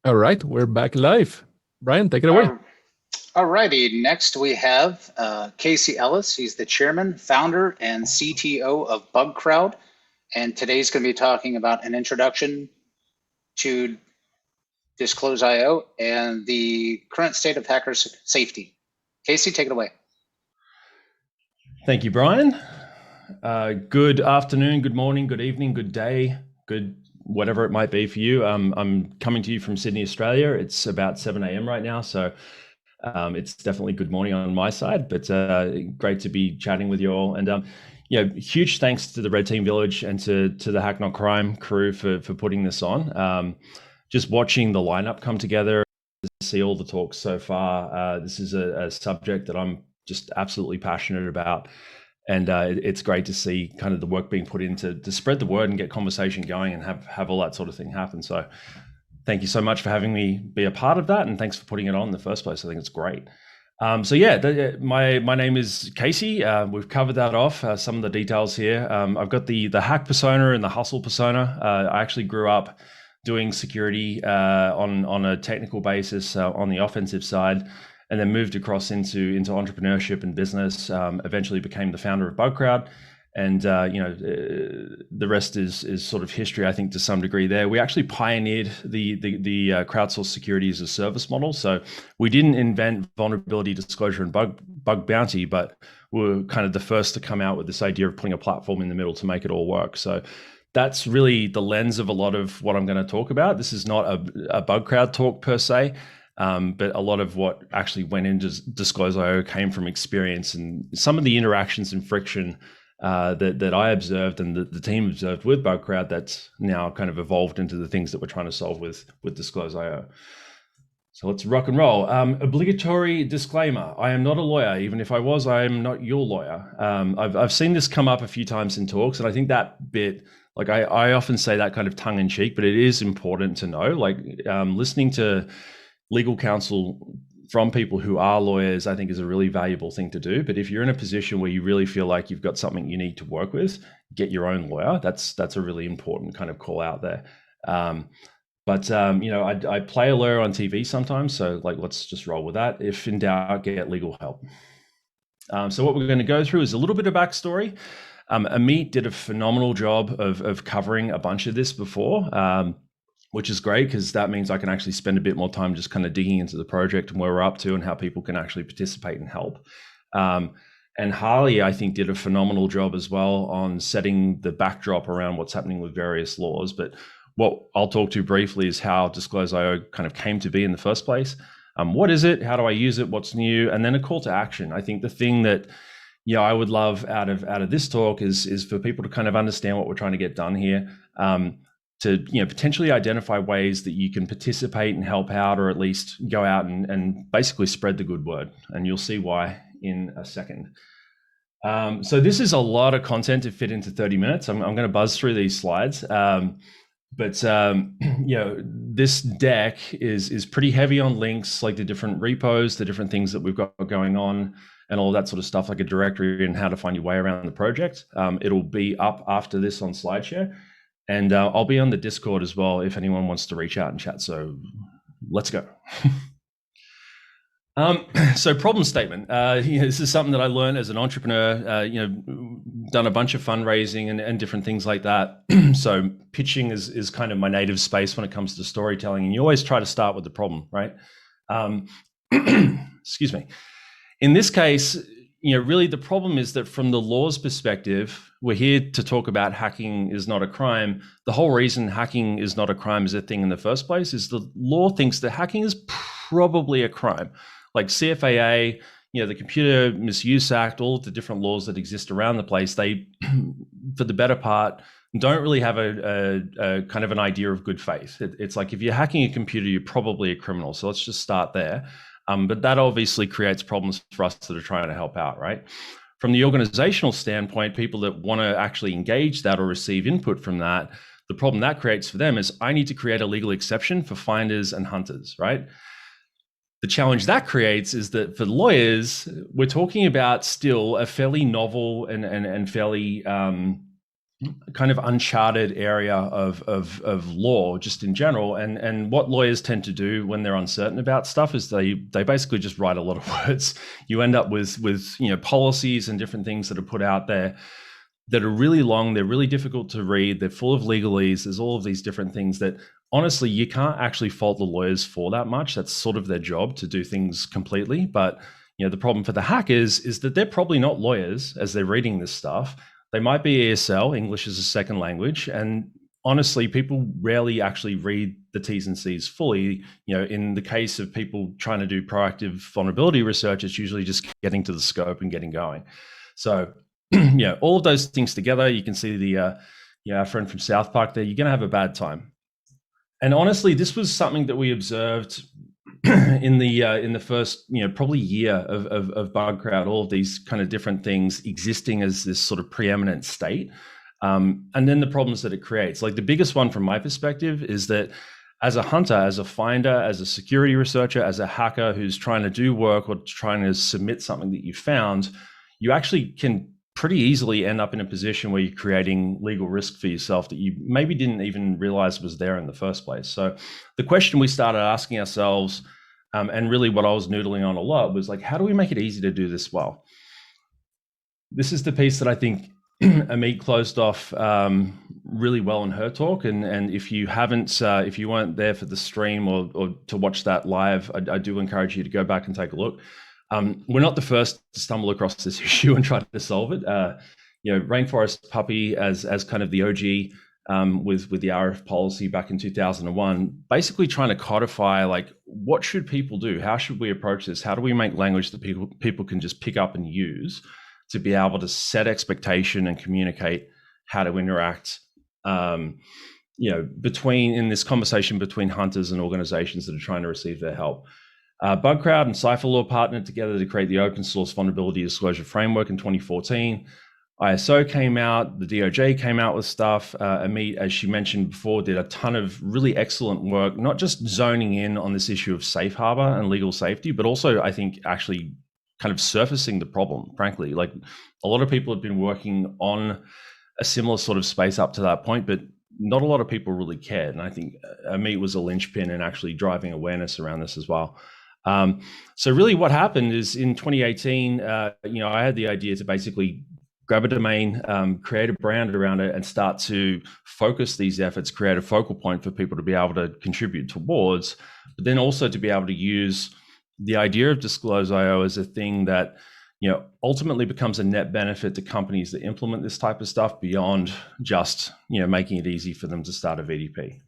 All right, we're back live. Brian, take it away. All righty. Next, we have Casey Ellis. He's the chairman, founder, and CTO of BugCrowd. And today's going to be talking about an introduction to Disclose.io and the current state of hacker safety. Casey, take it away. Thank you, Brian. Good afternoon, good morning, good evening, good day, good whatever it might be for you. I'm coming to you from Sydney, Australia. It's about 7 a.m. right now, so it's definitely good morning on my side, but great to be chatting with you all. And huge thanks to the Red Team Village and to the Hack Not Crime crew for putting this on. Just watching the lineup come together, see all the talks so far. This is a subject that I'm just absolutely passionate about. And it's great to see kind of the work being put in to spread the word and get conversation going and have all that sort of thing happen. So thank you so much for having me be a part of that. And thanks for putting it on in the first place. I think it's great. My name is Casey. We've covered that off, some of the details here. I've got the hack persona and the hustle persona. I actually grew up doing security on a technical basis on the offensive side, and then moved across into entrepreneurship and business. Eventually became the founder of BugCrowd, and the rest is sort of history, I think, to some degree. There, we actually pioneered the crowdsourced security as a service model. So we didn't invent vulnerability disclosure and bug bounty, but we're kind of the first to come out with this idea of putting a platform in the middle to make it all work. So that's really the lens of a lot of what I'm going to talk about. This is not a BugCrowd talk per se. But a lot of what actually went into Disclose.io came from experience and some of the interactions and friction that I observed and the team observed with BugCrowd that's now kind of evolved into the things that we're trying to solve with Disclose.io. So let's rock and roll. Obligatory disclaimer. I am not a lawyer. Even if I was, I am not your lawyer. I've seen this come up a few times in talks, and I think that bit, like I often say that kind of tongue in cheek, but it is important to know, like listening to legal counsel from people who are lawyers, I think is a really valuable thing to do. But if you're in a position where you really feel like you've got something you need to work with, get your own lawyer. That's a really important kind of call out there. I play a lawyer on TV sometimes, so like let's just roll with that. If in doubt, get legal help. So what we're going to go through is a little bit of backstory. Amit did a phenomenal job of covering a bunch of this before. Which is great because that means I can actually spend a bit more time just kind of digging into the project and where we're up to and how people can actually participate and help. And Harley, I think, did a phenomenal job as well on setting the backdrop around what's happening with various laws. But what I'll talk to briefly is how Disclose.io kind of came to be in the first place. What is it? How do I use it? What's new? And then a call to action. I think the thing that I would love out of this talk is for people to kind of understand what we're trying to get done here. To potentially identify ways that you can participate and help out, or at least go out and basically spread the good word. And you'll see why in a second. So this is a lot of content to fit into 30 minutes. I'm going to buzz through these slides. This deck is pretty heavy on links, like the different repos, the different things that we've got going on, and all that sort of stuff, like a directory and how to find your way around the project. It'll be up after this on SlideShare. And I'll be on the Discord as well if anyone wants to reach out and chat. So let's go. So problem statement. This is something that I learned as an entrepreneur, done a bunch of fundraising and different things like that. So pitching is kind of my native space when it comes to storytelling. And you always try to start with the problem, right? Excuse me. In this case, really the problem is that from the law's perspective, we're here to talk about hacking is not a crime. The whole reason hacking is not a crime as a thing in the first place is the law thinks that hacking is probably a crime. Like CFAA, the Computer Misuse Act, all of the different laws that exist around the place, they, for the better part, don't really have a kind of an idea of good faith. It's like if you're hacking a computer, you're probably a criminal. So let's just start there. But that obviously creates problems for us that are trying to help out, right? From the organizational standpoint, people that want to actually engage that or receive input from that, the problem that creates for them is I need to create a legal exception for finders and hunters, right? The challenge that creates is that for lawyers, we're talking about still a fairly novel and fairly kind of uncharted area of law just in general. And what lawyers tend to do when they're uncertain about stuff is they basically just write a lot of words. You end up with policies and different things that are put out there that are really long. They're really difficult to read. They're full of legalese. There's all of these different things that honestly, you can't actually fault the lawyers for that much. That's sort of their job to do things completely. But the problem for the hackers is that they're probably not lawyers as they're reading this stuff. They might be ESL, English as a second language, and honestly, people rarely actually read the T's and C's fully. In the case of people trying to do proactive vulnerability research, it's usually just getting to the scope and getting going. So, all of those things together, you can see the our friend from South Park there. You're going to have a bad time. And honestly, this was something that we observed in the first probably year of BugCrowd, all of these kind of different things existing as this sort of preeminent state, and then the problems that it creates. Like the biggest one from my perspective is that as a hunter, as a finder, as a security researcher, as a hacker who's trying to do work or trying to submit something that you found, you actually can pretty easily end up in a position where you're creating legal risk for yourself that you maybe didn't even realize was there in the first place. So the question we started asking ourselves, and really what I was noodling on a lot, was like, how do we make it easy to do this well? This is the piece that I think Amit closed off really well in her talk. And if you haven't, if you weren't there for the stream or to watch that live, I do encourage you to go back and take a look. We're not the first to stumble across this issue and try to solve it. Rainforest Puppy as kind of the OG with the RF policy back in 2001, basically trying to codify like what should people do? How should we approach this? How do we make language that people can just pick up and use to be able to set expectation and communicate how to interact in this conversation between hunters and organizations that are trying to receive their help. BugCrowd and CipherLaw partnered together to create the open source vulnerability disclosure framework in 2014. ISO came out, the DOJ came out with stuff. Amit, as she mentioned before, did a ton of really excellent work, not just zoning in on this issue of safe harbor and legal safety, but also I think actually kind of surfacing the problem, frankly. Like a lot of people have been working on a similar sort of space up to that point, but not a lot of people really cared. And I think Amit was a linchpin in actually driving awareness around this as well. So really what happened is in 2018, I had the idea to basically grab a domain, create a brand around it and start to focus these efforts, create a focal point for people to be able to contribute towards, but then also to be able to use the idea of Disclose.io as a thing that, ultimately becomes a net benefit to companies that implement this type of stuff beyond just, making it easy for them to start a VDP.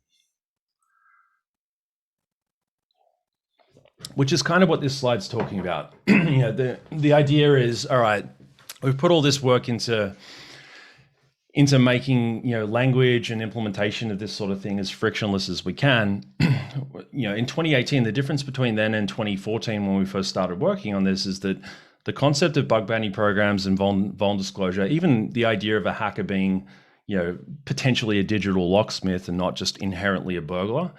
Which is kind of what this slide's talking about. The idea is, all right, we've put all this work into making language and implementation of this sort of thing as frictionless as we can. In 2018, the difference between then and 2014 when we first started working on this is that the concept of bug bounty programs and vuln disclosure, even the idea of a hacker being potentially a digital locksmith and not just inherently a burglar,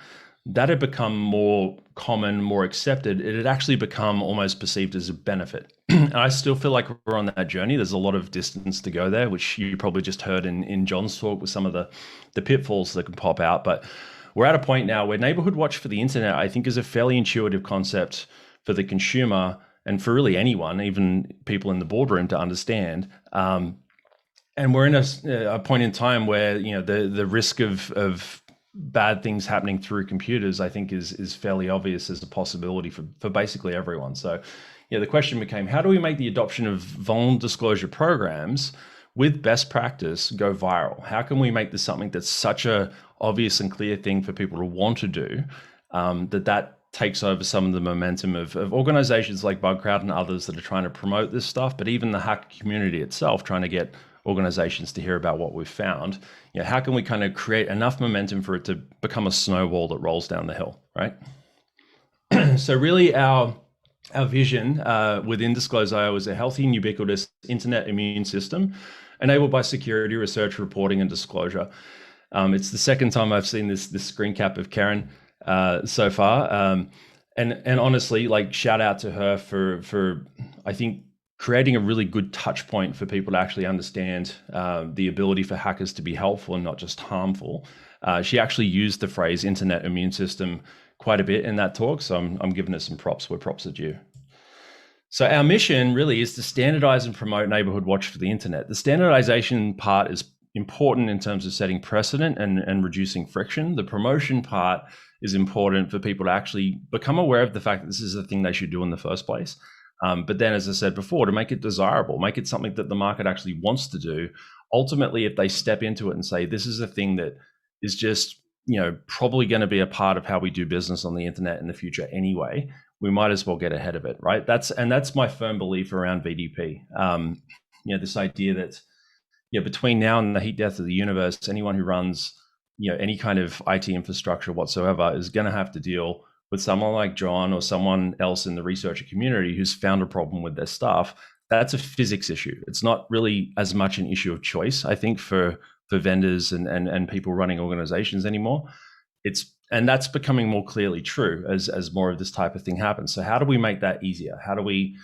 that had become more common, more accepted. It had actually become almost perceived as a benefit. And I still feel like we're on that journey. There's a lot of distance to go there, which you probably just heard in John's talk with some of the pitfalls that can pop out. But we're at a point now where neighborhood watch for the internet, I think, is a fairly intuitive concept for the consumer and for really anyone, even people in the boardroom, to understand. And we're in a point in time where the risk of bad things happening through computers, I think, is fairly obvious as a possibility for basically everyone. So, the question became, how do we make the adoption of vuln disclosure programs with best practice go viral? How can we make this something that's such a obvious and clear thing for people to want to do, that takes over some of the momentum of organizations like BugCrowd and others that are trying to promote this stuff, but even the hacker community itself trying to get organizations to hear about what we've found. How can we kind of create enough momentum for it to become a snowball that rolls down the hill, right? So really our vision within Disclose.io is a healthy and ubiquitous internet immune system enabled by security research, reporting, and disclosure. It's the second time I've seen this screen cap of Karen so far. And honestly, like, shout out to her for I think creating a really good touch point for people to actually understand the ability for hackers to be helpful and not just harmful. She actually used the phrase internet immune system quite a bit in that talk, so I'm giving her some props where props are due. So our mission really is to standardize and promote Neighborhood Watch for the internet. The standardization part is important in terms of setting precedent and reducing friction. The promotion part is important for people to actually become aware of the fact that this is a thing they should do in the first place. But then, as I said before, to make it desirable, make it something that the market actually wants to do. Ultimately, if they step into it and say, this is a thing that is just, probably going to be a part of how we do business on the internet in the future anyway, we might as well get ahead of it, right? That's my firm belief around VDP. This idea that, between now and the heat death of the universe, anyone who runs, any kind of IT infrastructure whatsoever is going to have to deal with someone like John or someone else in the researcher community who's found a problem with their stuff. That's a physics issue. It's not really as much an issue of choice, I think, for vendors and people running organizations anymore. And that's becoming more clearly true as more of this type of thing happens. So how do we make that easier? How do we,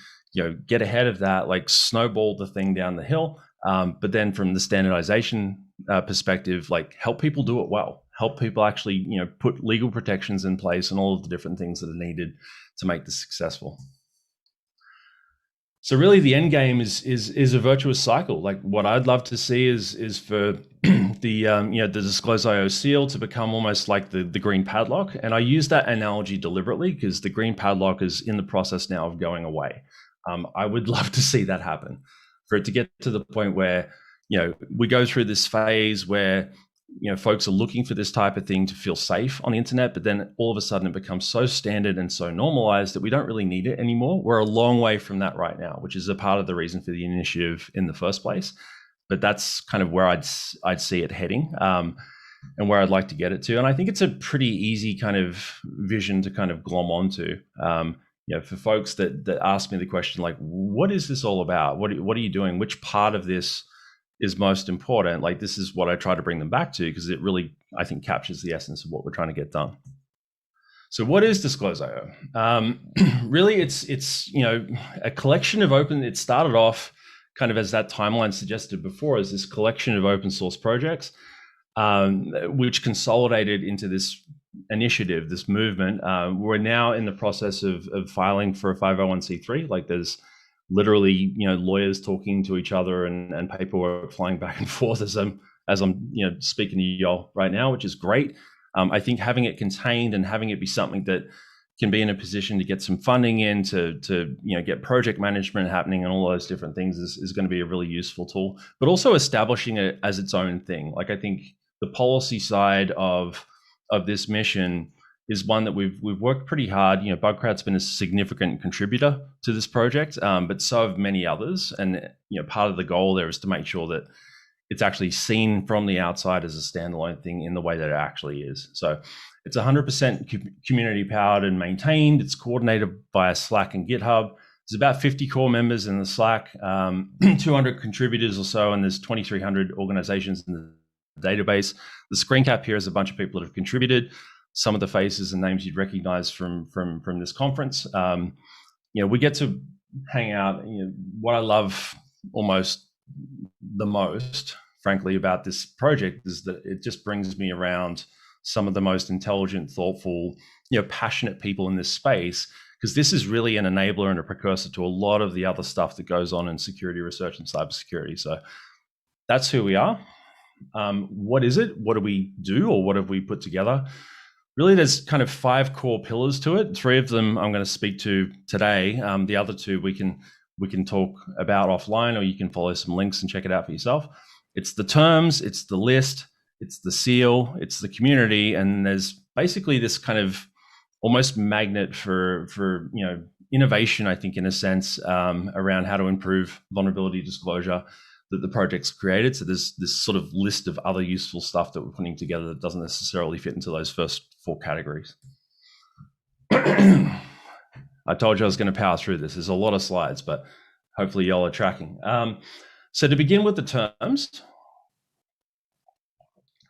get ahead of that, like snowball the thing down the hill? But then from the standardization perspective, like help people do it well, help people actually, put legal protections in place and all of the different things that are needed to make this successful. So really the end game is a virtuous cycle. Like what I'd love to see is for the Disclose.io seal to become almost like the green padlock. And I use that analogy deliberately because the green padlock is in the process now of going away. I would love to see that happen, for it to get to the point where, we go through this phase where, folks are looking for this type of thing to feel safe on the internet, but then all of a sudden it becomes so standard and so normalized that we don't really need it anymore. We're a long way from that right now, which is a part of the reason for the initiative in the first place. But that's kind of where I'd see it heading, and where I'd like to get it to. And I think it's a pretty easy kind of vision to kind of glom onto. For folks that ask me the question, like, what is this all about? What are you doing? Which part of this is most important? Like, this is what I try to bring them back to, because it really, I think, captures the essence of what we're trying to get done. So what is Disclose.io? Really, it's a collection of open, it started off kind of as that timeline suggested before, as this collection of open source projects, which consolidated into this initiative, this movement. We're now in the process of filing for a 501c3. Like there's literally, lawyers talking to each other and paperwork flying back and forth as I'm speaking to y'all right now, which is great. I think having it contained and having it be something that can be in a position to get some funding in to get project management happening and all those different things is going to be a really useful tool. But also establishing it as its own thing. Like I think the policy side of this mission is one that we've worked pretty hard. Bugcrowd's been a significant contributor to this project, but so have many others. And part of the goal there is to make sure that it's actually seen from the outside as a standalone thing in the way that it actually is. So it's 100% community powered and maintained. It's coordinated via Slack and GitHub. There's about 50 core members in the Slack, 200 contributors or so, and there's 2,300 organizations in the database. The screen cap here is a bunch of people that have contributed. Some of the faces and names you'd recognize from this conference. We get to hang out. What I love almost the most, frankly, about this project is that it just brings me around some of the most intelligent, thoughtful, passionate people in this space, because this is really an enabler and a precursor to a lot of the other stuff that goes on in security research and cybersecurity. So that's who we are. What is it? What do we do, or what have we put together? Really, there's kind of 5 core pillars to it. 3 of them I'm going to speak to today. The other 2 we can talk about offline, or you can follow some links and check it out for yourself. It's the terms, it's the list, it's the seal, it's the community, and there's basically this kind of almost magnet for innovation, I think, in a sense, around how to improve vulnerability disclosure that the project's created. So there's this sort of list of other useful stuff that we're putting together that doesn't necessarily fit into those first 4 categories. I told you I was going to power through this. There's a lot of slides, but hopefully y'all are tracking. So to begin with the terms,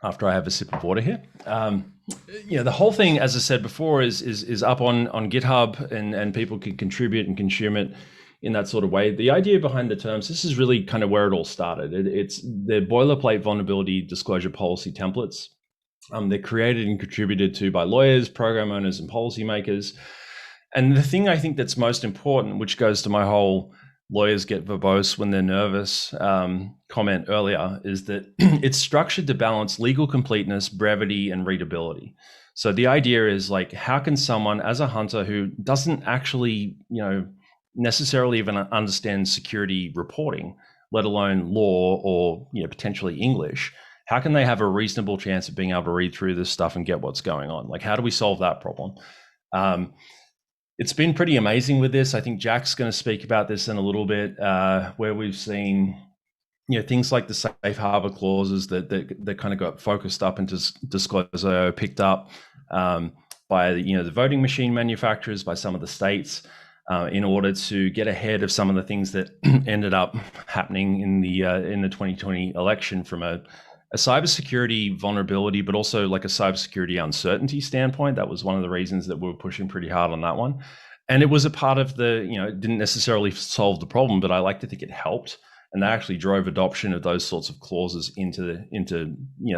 after I have a sip of water here, the whole thing, as I said before, is up on GitHub, and people can contribute and consume it in that sort of way. The idea behind the terms, this is really kind of where it all started. It's the boilerplate vulnerability disclosure policy templates. They're created and contributed to by lawyers, program owners, and policymakers. And the thing I think that's most important, which goes to my whole lawyers get verbose when they're nervous comment earlier, is that it's structured to balance legal completeness, brevity, and readability. So the idea is like, how can someone as a hunter who doesn't actually, necessarily even understand security reporting, let alone law or, potentially English, how can they have a reasonable chance of being able to read through this stuff and get what's going on? Like, how do we solve that problem? It's been pretty amazing with this. I think Jack's going to speak about this in a little bit, where we've seen, things like the safe harbor clauses that kind of got focused up into disclosure, picked up by the voting machine manufacturers, by some of the states, in order to get ahead of some of the things that ended up happening in the 2020 election from a cybersecurity vulnerability, but also like a cybersecurity uncertainty standpoint. That was one of the reasons that we were pushing pretty hard on that one. And it was a part of it didn't necessarily solve the problem, but I like to think it helped. And that actually drove adoption of those sorts of clauses into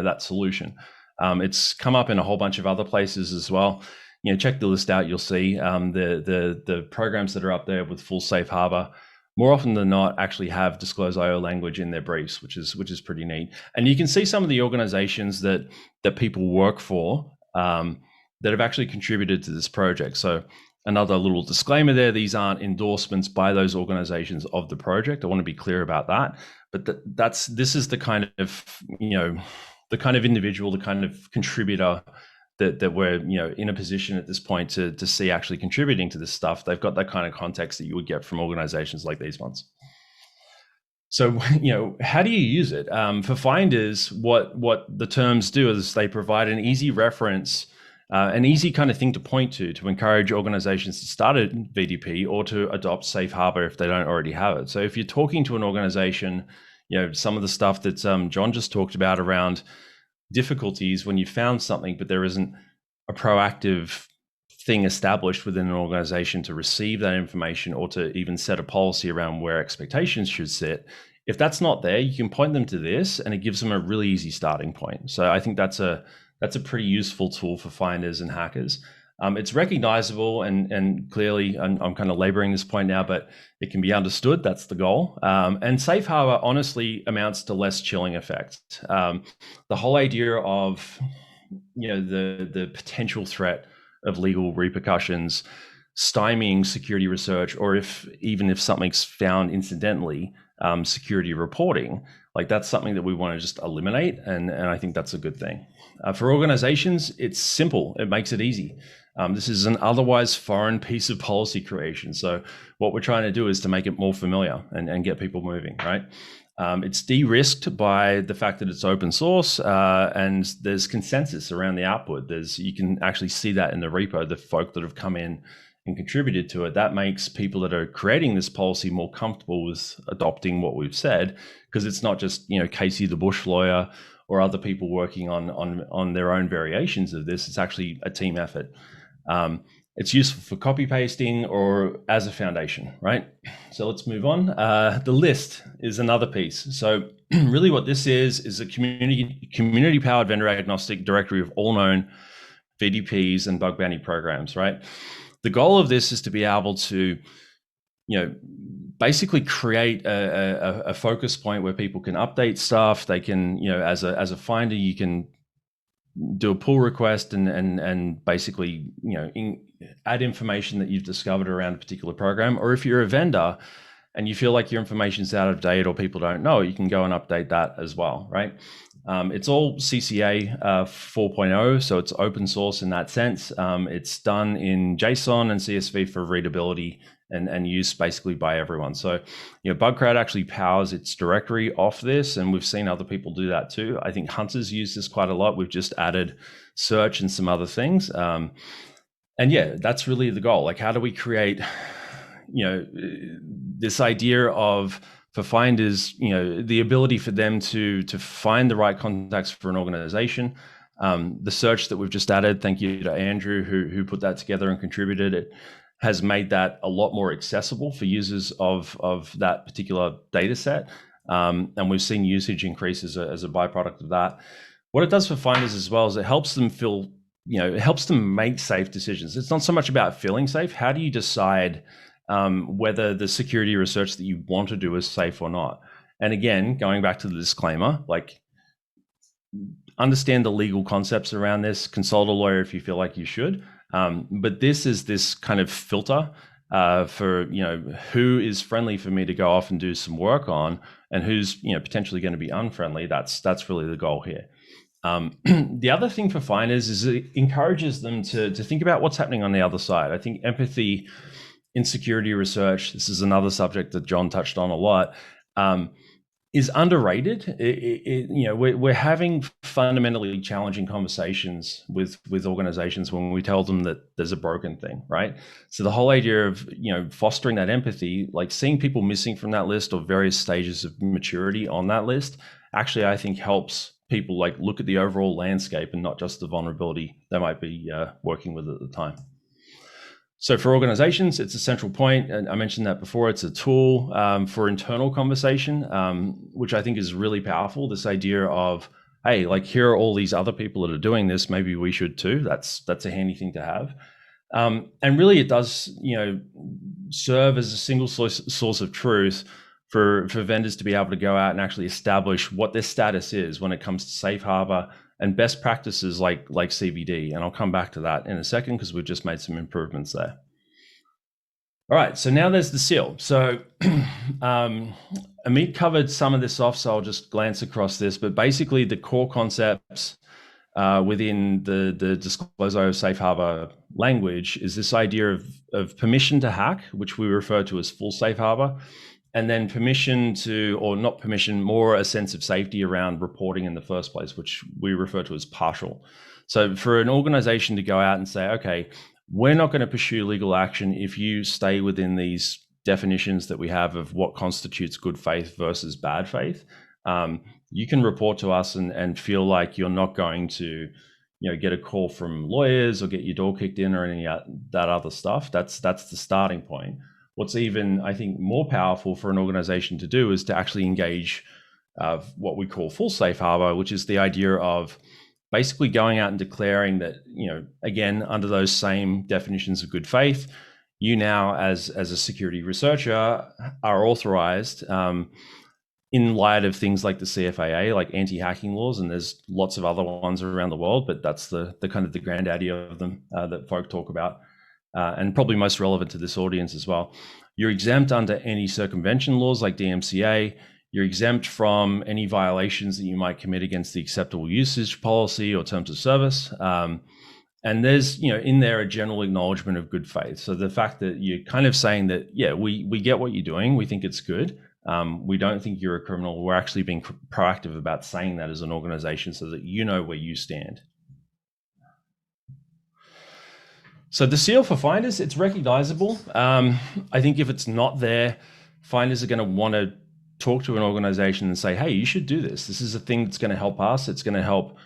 that solution. It's come up in a whole bunch of other places as well. Check the list out. You'll see the programs that are up there with full safe harbor, more often than not, actually have disclose.io language in their briefs, which is pretty neat. And you can see some of the organizations that people work for that have actually contributed to this project. So another little disclaimer there, these aren't endorsements by those organizations of the project. I want to be clear about that. But this is the kind of, the kind of individual, the kind of contributor that we're in a position at this point to see actually contributing to this stuff. They've got that kind of context that you would get from organizations like these ones. So how do you use it? For finders, what the terms do is they provide an easy reference, an easy kind of thing to point to encourage organizations to start a VDP or to adopt safe harbor if they don't already have it. So if you're talking to an organization, some of the stuff that John just talked about around difficulties when you found something, but there isn't a proactive thing established within an organization to receive that information or to even set a policy around where expectations should sit. If that's not there, you can point them to this and it gives them a really easy starting point. So I think that's a pretty useful tool for finders and hackers. It's recognizable and clearly, I'm kind of laboring this point now, but it can be understood. That's the goal. And safe harbor honestly amounts to less chilling effect. The whole idea of, the potential threat of legal repercussions, stymieing security research, or even if something's found incidentally, security reporting, like that's something that we want to just eliminate. And I think that's a good thing. For organizations, it's simple. It makes it easy. This is an otherwise foreign piece of policy creation. So what we're trying to do is to make it more familiar and get people moving, right? It's de-risked by the fact that it's open source and there's consensus around the output. You can actually see that in the repo, the folk that have come in and contributed to it. That makes people that are creating this policy more comfortable with adopting what we've said, because it's not just, Casey the Bush lawyer or other people working on their own variations of this. It's actually a team effort. It's useful for copy pasting or as a foundation, right? So let's move on. The list is another piece. So really what this is a community powered vendor agnostic directory of all known VDPs and bug bounty programs, right? The goal of this is to be able to, basically create a focus point where people can update stuff. They can, as a finder, you can do a pull request and basically, add information that you've discovered around a particular program. Or if you're a vendor and you feel like your information's out of date or people don't know, you can go and update that as well, right? It's all CCA 4.0, so it's open source in that sense. It's done in JSON and CSV for readability and used basically by everyone. So, Bugcrowd actually powers its directory off this, and we've seen other people do that too. I think hunters use this quite a lot. We've just added search and some other things. And yeah, that's really the goal. Like, how do we create, this idea of, for finders, the ability for them to find the right contacts for an organization. The search that we've just added, thank you to Andrew who put that together and contributed it. has made that a lot more accessible for users of that particular data set. And we've seen usage increase as a byproduct of that. What it does for finders as well is it helps them feel, it helps them make safe decisions. It's not so much about feeling safe. How do you decide whether the security research that you want to do is safe or not? And again, going back to the disclaimer, like, understand the legal concepts around this, consult a lawyer if you feel like you should. But this is this kind of filter for, who is friendly for me to go off and do some work on, and who's, potentially going to be unfriendly. That's really the goal here. The other thing for finders is it encourages them to think about what's happening on the other side. I think empathy in security research, this is another subject that John touched on a lot, is underrated. We're having fundamentally challenging conversations with organizations when we tell them that there's a broken thing, right? So the whole idea of, fostering that empathy, like seeing people missing from that list or various stages of maturity on that list, actually, I think helps people like look at the overall landscape and not just the vulnerability they might be working with at the time. So for organizations, it's a central point, and I mentioned that before. It's a tool for internal conversation, which I think is really powerful. This idea of, hey, like, here are all these other people that are doing this. Maybe we should too. That's a handy thing to have. And really, it does, serve as a single source of truth for vendors to be able to go out and actually establish what their status is when it comes to safe harbor and best practices like CVD. And I'll come back to that in a second because we've just made some improvements there. All right, so now there's the seal. So Amit covered some of this off, so I'll just glance across this. But basically, the core concepts within the Disclosure Safe Harbor language is this idea of permission to hack, which we refer to as full safe harbor, and then permission to, or not permission, more a sense of safety around reporting in the first place, which we refer to as partial. So for an organization to go out and say, okay, we're not going to pursue legal action if you stay within these definitions that we have of what constitutes good faith versus bad faith, you can report to us and feel like you're not going to, get a call from lawyers or get your door kicked in or any of that other stuff. That's the starting point. What's even, I think, more powerful for an organization to do is to actually engage what we call full safe harbor, which is the idea of basically going out and declaring that, again, under those same definitions of good faith, you now, as a security researcher, are authorized in light of things like the CFAA, like anti-hacking laws, and there's lots of other ones around the world, but that's the kind of the granddaddy of them that folk talk about. And probably most relevant to this audience as well. You're exempt under any circumvention laws like DMCA. You're exempt from any violations that you might commit against the acceptable usage policy or terms of service. And there's, in there a general acknowledgement of good faith. So the fact that you're kind of saying that, yeah, we get what you're doing. We think it's good. We don't think you're a criminal. We're actually being proactive about saying that as an organization so that you know where you stand. So the seal for finders, it's recognizable. I think if it's not there, finders are going to want to talk to an organization and say, hey, you should do this. This is a thing that's going to help us. It's going to help,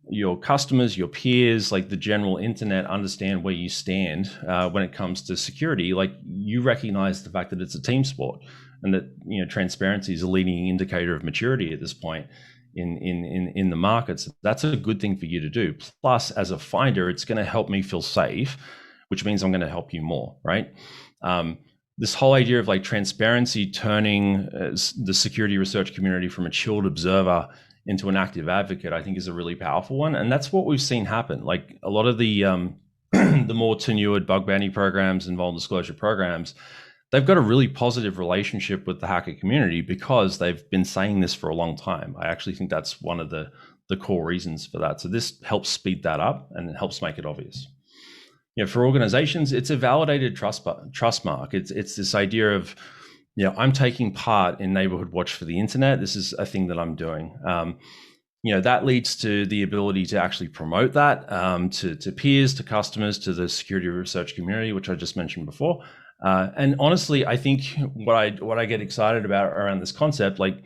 your customers, your peers, like the general internet, understand where you stand when it comes to security. Like, you recognize the fact that it's a team sport and that, transparency is a leading indicator of maturity at this point in the markets. That's a good thing for you to do. Plus, as a finder, it's going to help me feel safe, which means I'm going to help you more, right? This whole idea of like transparency turning the security research community from a chilled observer into an active advocate, I think is a really powerful one. And that's what we've seen happen. Like, a lot of the the more tenured bug bounty programs and vulnerability disclosure programs, they've got a really positive relationship with the hacker community because they've been saying this for a long time. I actually think that's one of the core reasons for that. So this helps speed that up and it helps make it obvious. For organizations, it's a validated trust mark. It's this idea of, I'm taking part in Neighborhood Watch for the Internet. This is a thing that I'm doing. That leads to the ability to actually promote that to peers, to customers, to the security research community, which I just mentioned before. And honestly, I think what I get excited about around this concept, like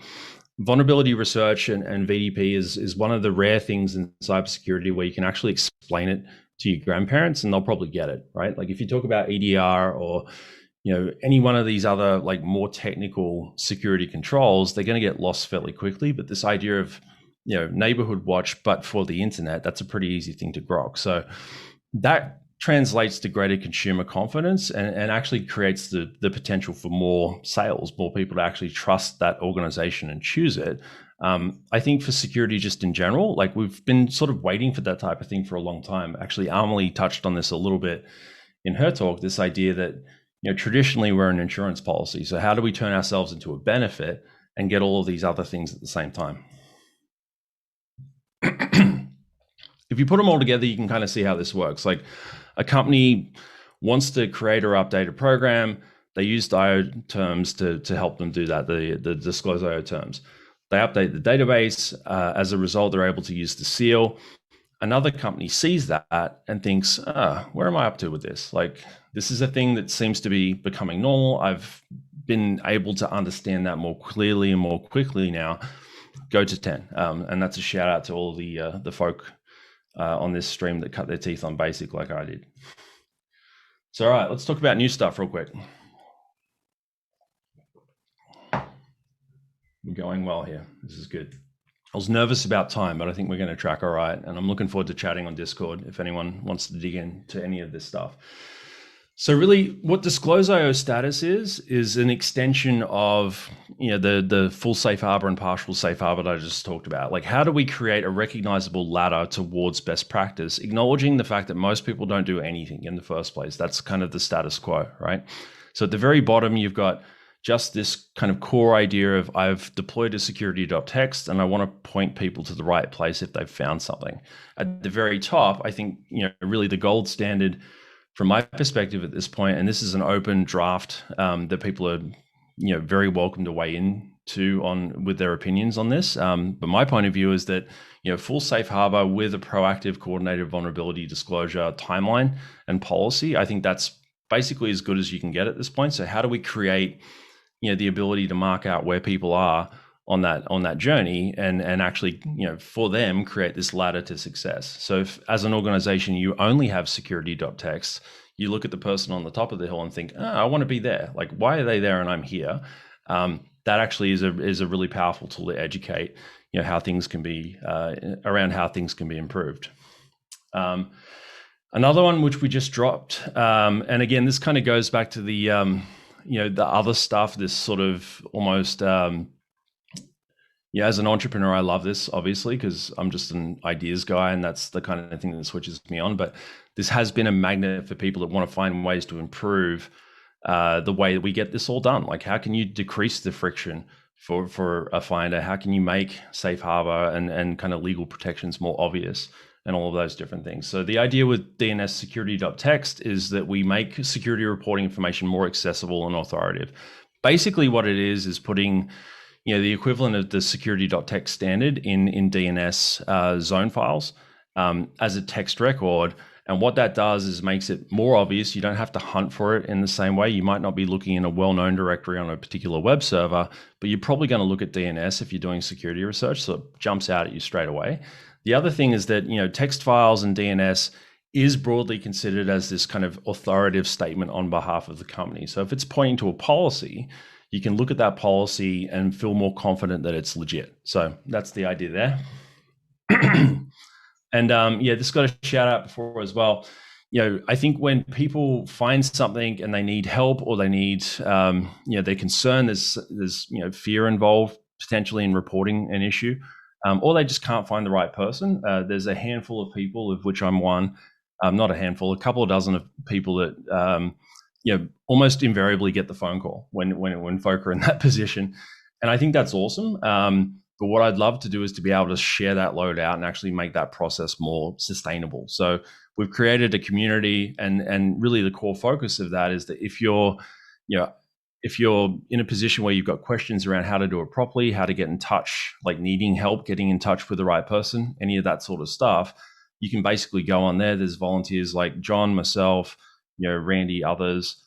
vulnerability research and VDP is one of the rare things in cybersecurity where you can actually explain it to your grandparents and they'll probably get it, right? Like if you talk about EDR or any one of these other like more technical security controls, they're going to get lost fairly quickly. But this idea of neighborhood watch, but for the internet, that's a pretty easy thing to grok. So that translates to greater consumer confidence and actually creates the potential for more sales, more people to actually trust that organization and choose it. I think for security just in general, like we've been sort of waiting for that type of thing for a long time. Actually, Amelie touched on this a little bit in her talk, this idea that traditionally we're an insurance policy. So how do we turn ourselves into a benefit and get all of these other things at the same time? If you put them all together, you can kind of see how this works. Like a company wants to create or update a program. They use the IO terms to help them do that, the disclose IO terms. They update the database. As a result, they're able to use the seal. Another company sees that and thinks, where am I up to with this? Like, this is a thing that seems to be becoming normal. I've been able to understand that more clearly and more quickly now. Go to 10. And that's a shout out to all the folk on this stream that cut their teeth on basic like I did. So, all right, let's talk about new stuff real quick. We're going well here. This is good. I was nervous about time, but I think we're going to track all right. And I'm looking forward to chatting on Discord if anyone wants to dig into any of this stuff. So really what Disclose.io status is an extension of the full safe harbor and partial safe harbor that I just talked about. Like, how do we create a recognizable ladder towards best practice, acknowledging the fact that most people don't do anything in the first place? That's kind of the status quo, right? So at the very bottom, you've got just this kind of core idea of I've deployed a security.txt and I want to point people to the right place if they've found something. At the very top, I think really the gold standard from my perspective at this point, and this is an open draft that people are very welcome to weigh into on with their opinions on this. But my point of view is that full safe harbor with a proactive coordinated vulnerability disclosure timeline and policy, I think that's basically as good as you can get at this point. So how do we create the ability to mark out where people are on that journey and actually for them create this ladder to success? So if as an organization you only have security.txt, you look at the person on the top of the hill and think, I want to be there. Like, why are they there and I'm here? That actually is a really powerful tool to educate how things can be around how things can be improved. Another one which we just dropped, and again this kind of goes back to the the other stuff, this sort of almost as an entrepreneur, I love this obviously because I'm just an ideas guy and that's the kind of thing that switches me on. But this has been a magnet for people that want to find ways to improve the way that we get this all done. Like, how can you decrease the friction for a finder? How can you make safe harbor and kind of legal protections more obvious and all of those different things? So the idea with DNS security.txt is that we make security reporting information more accessible and authoritative. Basically what it is putting the equivalent of the security.txt standard in DNS zone files as a text record. And what that does is makes it more obvious. You don't have to hunt for it in the same way. You might not be looking in a well-known directory on a particular web server, but you're probably going to look at DNS if you're doing security research, so it jumps out at you straight away. The other thing is that text files and DNS is broadly considered as this kind of authoritative statement on behalf of the company. So if it's pointing to a policy, you can look at that policy and feel more confident that it's legit. So that's the idea there. And this got a shout out before as well. I think when people find something and they need help or they need, they're concerned, there's fear involved potentially in reporting an issue, or they just can't find the right person. There's a handful of people, of which I'm one, not a handful, a couple of dozen of people that almost invariably get the phone call when folk are in that position. And I think that's awesome. But what I'd love to do is to be able to share that load out and actually make that process more sustainable. So we've created a community, and really the core focus of that is that if you're in a position where you've got questions around how to do it properly, how to get in touch, like needing help, getting in touch with the right person, any of that sort of stuff, you can basically go on there. There's volunteers like John, myself, Randy, others,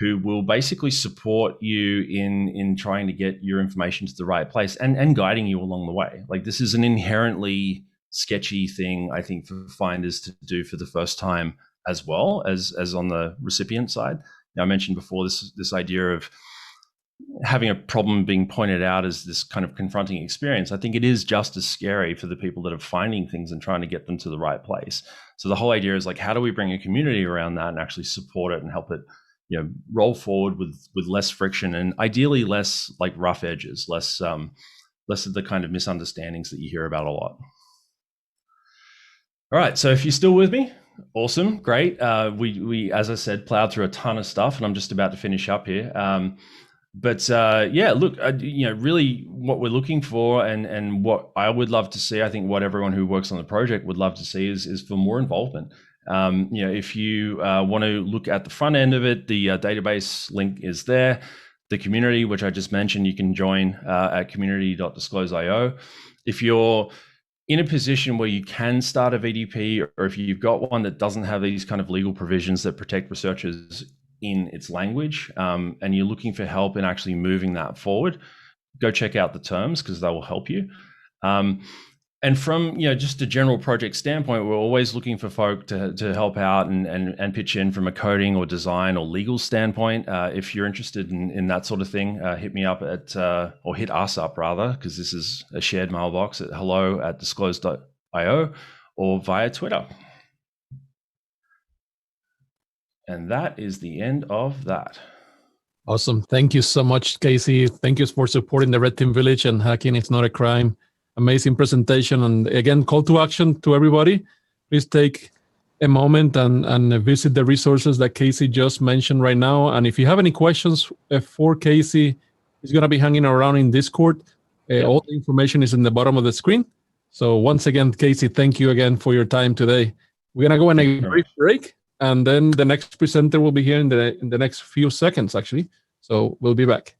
who will basically support you in trying to get your information to the right place and guiding you along the way. Like, this is an inherently sketchy thing, I think, for finders to do for the first time, as well as on the recipient side. Now, I mentioned before this idea of having a problem being pointed out as this kind of confronting experience. I think it is just as scary for the people that are finding things and trying to get them to the right place. So the whole idea is like, how do we bring a community around that and actually support it and help it, roll forward with less friction and ideally less like rough edges, less of the kind of misunderstandings that you hear about a lot. All right, so if you're still with me, awesome, great. We as I said, plowed through a ton of stuff, and I'm just about to finish up here. But look, really what we're looking for and what I would love to see, I think what everyone who works on the project would love to see is for more involvement. If you want to look at the front end of it, the database link is there. The community, which I just mentioned, you can join at community.disclose.io. If you're in a position where you can start a VDP, or if you've got one that doesn't have these kind of legal provisions that protect researchers in its language, and you're looking for help in actually moving that forward, go check out the terms because they will help you. And from just a general project standpoint, we're always looking for folk to help out and pitch in from a coding or design or legal standpoint. If you're interested in that sort of thing, hit me up or hit us up rather, because this is a shared mailbox at hello@disclose.io or via Twitter. And that is the end of that. Awesome. Thank you so much, Casey. Thank you for supporting the Red Team Village and Hacking It's Not a Crime. Amazing presentation. And again, call to action to everybody. Please take a moment and visit the resources that Casey just mentioned right now. And if you have any questions for Casey, he's going to be hanging around in Discord. All the information is in the bottom of the screen. So once again, Casey, thank you again for your time today. We're going to go on a brief break. And then the next presenter will be here in the next few seconds, actually. So we'll be back.